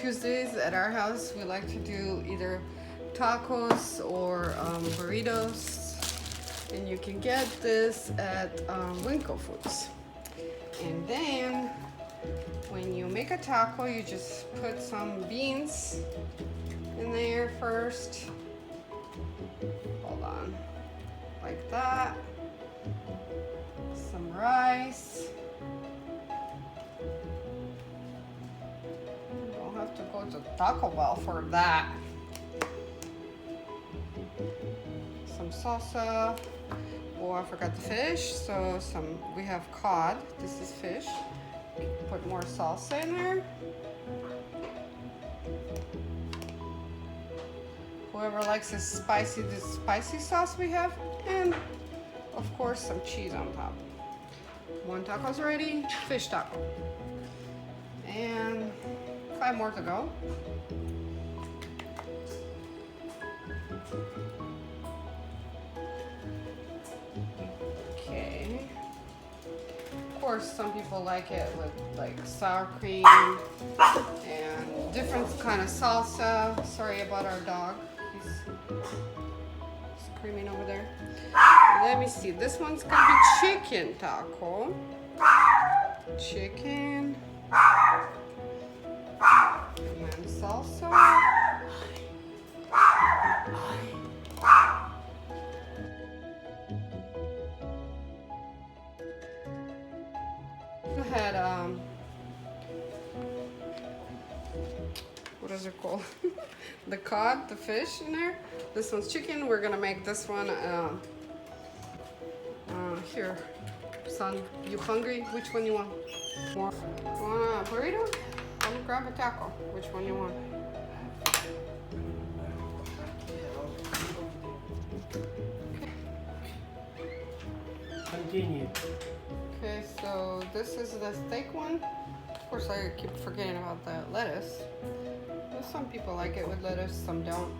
Tuesdays at our house, we like to do either tacos or burritos. And you can get this at Winco Foods. And then when you make a taco, you just put some beans in there first. Hold on. Like that. Some rice. You don't have to go to Taco Bell for that. Some salsa. Oh, I forgot the fish. So we have cod. This is fish. Put more salsa in there. Whoever likes this spicy sauce we have, and of course some cheese on top. One taco's ready, fish taco. And 5 more to go. Okay. Of course, some people like it with like sour cream and different kind of salsa. Sorry about our dog. He's screaming over there. Let me see. This one's gonna be chicken taco. Chicken. And then salsa. I had what is it called? The cod, the fish in there. This one's chicken. We're gonna make this one here. Son, you hungry? Which one you want? More? Want a burrito? I'm gonna grab a taco. Which one you want? Continue. Okay, so this is the steak one. Of course, I keep forgetting about the lettuce. Well, some people like it with lettuce, some don't.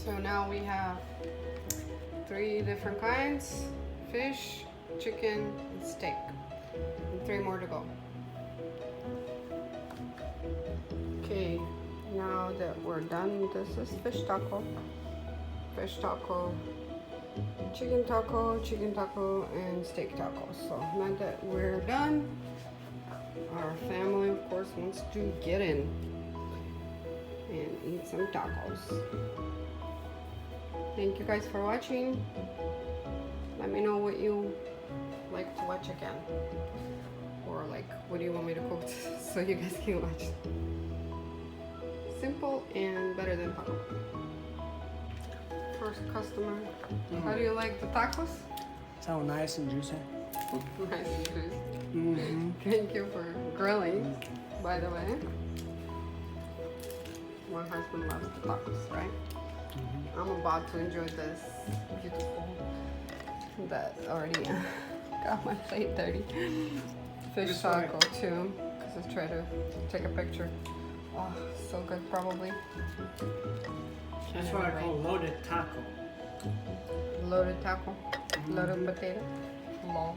So now we have 3 different kinds: fish, chicken, and steak. And 3 more to go. Okay, now that we're done, this is fish taco, chicken taco, and steak taco. So now that we're done, our family, of course, wants to get in and eat some tacos. Thank you guys for watching. Let me know what you like to watch again, or like what do you want me to cook so you guys can watch. Simple and better than taco. First customer. How do you like the tacos? Sound nice and juicy. Nice and juicy. Mm-hmm. Thank you for grilling, by the way. My husband loves the tacos, right? Mm-hmm. I'm about to enjoy this beautiful, that already got my plate dirty, fish This taco too, because I tried to take a picture. Oh, so good, probably. That's what I call loaded taco. Loaded taco, loaded potato, lol.